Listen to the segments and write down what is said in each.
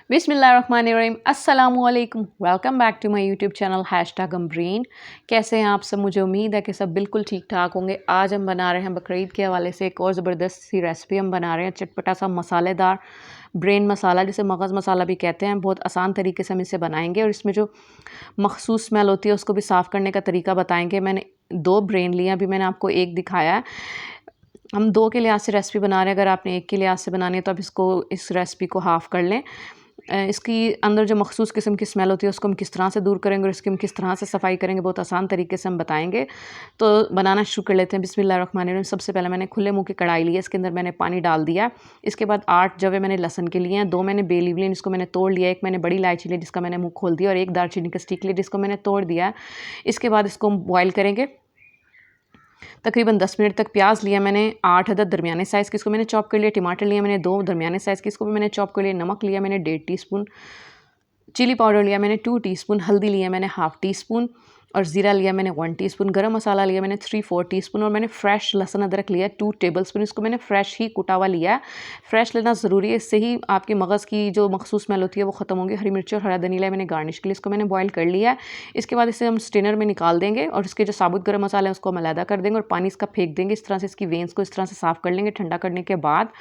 बिस्मिल्लाहिर्रहमानिर्रहीम, अस्सलामुअलैकुम। Welcome back to my YouTube channel #अमब्रेन। कैसे हैं आप सब? मुझे उम्मीद है कि सब बिल्कुल ठीक ठाक होंगे। आज हम बना रहे हैं बकरीद के हवाले से एक और ज़बरदस्त सी रेसिपी हम बना रहे हैं, चटपटा सा मसालेदार ब्रेन मसाला, जिसे मगज़ मसाला भी कहते हैं। बहुत आसान तरीके से हम इसे बनाएंगे और इसमें जो मखसूस स्मेल होती है उसको भी साफ़ करने का तरीका बताएंगे। मैंने 2 ब्रेन लिए, अभी मैंने आपको एक दिखाया है। हम 2 के लिहाज से रेसिपी बना रहे हैं। अगर आपने 1 के लिहाज से बनानी है तो आप इस रेसिपी को हाफ़ कर लें। इसकी अंदर जो मखसूस किस्म की स्मेल होती है उसको हम किस तरह से दूर करेंगे और इसकी हम किस तरह से सफाई करेंगे, बहुत आसान तरीके से हम बताएंगे। तो बनाना शुरू कर लेते हैं। बिस्मिल्लाहिर्रहमानिर्रहीम। सबसे पहले मैंने खुले मुंह की कढ़ाई ली है, इसके अंदर मैंने पानी डाल दिया। इसके बाद 8 जवे मैंने लहसन के लिए हैं, 2 मैंने बे लीफ लिए जिसको मैंने तोड़ लिया, 1 मैंने बड़ी इलायची ली जिसका मैंने मुंह खोल दिया और 1 दालचीनी का स्टिक लिया जिसको मैंने तोड़ दिया। इसके बाद इसको हम बॉयल करेंगे तकरीबन 10 मिनट तक। प्याज लिया मैंने 8 अदद दरमियाने साइज़ की, इसको मैंने चॉप कर लिया। टमाटर लिया मैंने 2 दरमियाने साइज़ की, इसको भी मैंने चॉप कर लिया। नमक लिया मैंने 1.5 टीस्पून, चिली पाउडर लिया मैंने 2 टीस्पून, हल्दी लिया मैंने हाफ़ टी स्पून और ज़ीरा लिया मैंने 1 टीस्पून, गरम मसाला लिया मैंने 3-4 टीस्पून और मैंने फ्रेश लहसुन अदरक लिया 2 टेबलस्पून। इसको मैंने फ्रेश ही कुटा हुआ लिया है। फ्रेश लेना ज़रूरी है, इससे ही आपके मगज़ की जो मखसूस स्मेल होती है वो ख़त्म होगी। हरी मिर्च और हरा धनिया लिया मैंने गार्निश के लिए, इसको मैंने बॉयल कर लिया है। इसके बाद इसे हम स्ट्रेनर में निकाल देंगे और इसके जो साबुत गरम मसाला है उसको हम अलहदा कर देंगे और पानी इसका फेंक देंगे। इस तरह से इसकी वेन्स को इस तरह से साफ़ कर लेंगे। ठंडा करने के बाद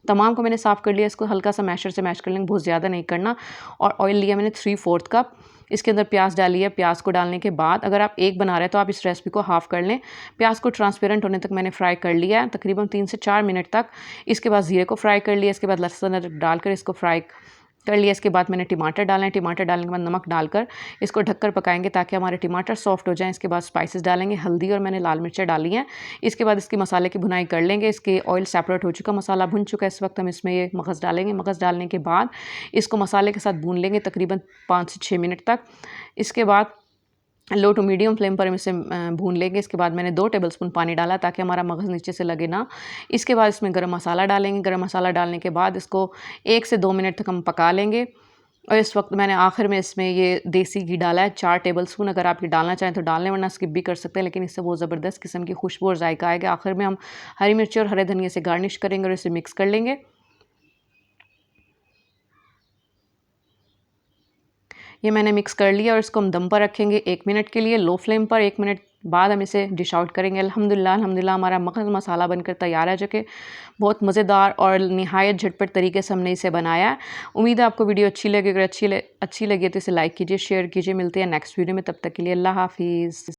तमाम को मैंने साफ़ कर लिया। इसको हल्का सा मैशर से मैश कर लेंगे, बहुत ज़्यादा नहीं करना। और ऑयल लिया मैंने 3/4 कप। इसके अंदर प्याज डाली है। प्याज को डालने के बाद अगर आप एक बना रहे हैं तो आप इस रेसिपी को हाफ़ कर लें। प्याज को ट्रांसपेरेंट होने तक मैंने फ्राई कर लिया है, तकरीबन 3 से 4 मिनट तक। इसके बाद ज़ीरे को फ्राई कर लिया। इसके बाद लहसुन अदरक डालकर इसको फ्राई कर लिया। इसके बाद मैंने टमाटर डालें। टमाटर डालने के बाद नमक डालकर इसको ढककर पकाएंगे ताकि हमारे टमाटर सॉफ्ट हो जाएं। इसके बाद स्पाइसेस डालेंगे, हल्दी और मैंने लाल मिर्चें डाली हैं। इसके बाद इसके मसाले की भुनाई कर लेंगे। इसके ऑयल सेपरेट हो चुका, मसाला भुन चुका है। इस वक्त हम इसमें ये मगज़ डालेंगे। मगज़ डालने के बाद इसको मसाले के साथ भून लेंगे तकरीबन 5 से 6 मिनट तक। इसके बाद लो टू मीडियम फ्लेम पर हम इसे भून लेंगे। इसके बाद मैंने 2 टेबलस्पून पानी डाला ताकि हमारा मगज़ नीचे से लगे ना। इसके बाद इसमें गरम मसाला डालेंगे। गरम मसाला डालने के बाद इसको 1 से 2 मिनट तक हम पका लेंगे। और इस वक्त मैंने आखिर में इसमें ये देसी घी डाला है 4 टेबलस्पून। अगर आप ये डालना चाहें तो डाल लें, वरना स्किप भी कर सकते हैं, लेकिन इससे बहुत ज़बरदस्त किस्म की खुशबू और जायका आएगा। आखिर में हम हरी मिर्ची और हरे धनिया से गार्निश करेंगे और इसे मिक्स कर लेंगे। ये मैंने मिक्स कर लिया और इसको हम दम पर रखेंगे 1 मिनट के लिए, लो फ्लेम पर। 1 मिनट बाद हम इसे डिश आउट करेंगे। अल्हम्दुलिल्लाह हमारा मगज़ मसाला बनकर तैयार है, जो कि बहुत मज़ेदार और निहायत झटपट तरीके से हमने इसे बनाया है। उम्मीद है आपको वीडियो अच्छी लगी। अगर अच्छी लगी तो इसे लाइक कीजिए, शेयर कीजिए। मिलते हैं नेक्स्ट वीडियो में, तब तक के लिए अल्लाह हाफ़िज़।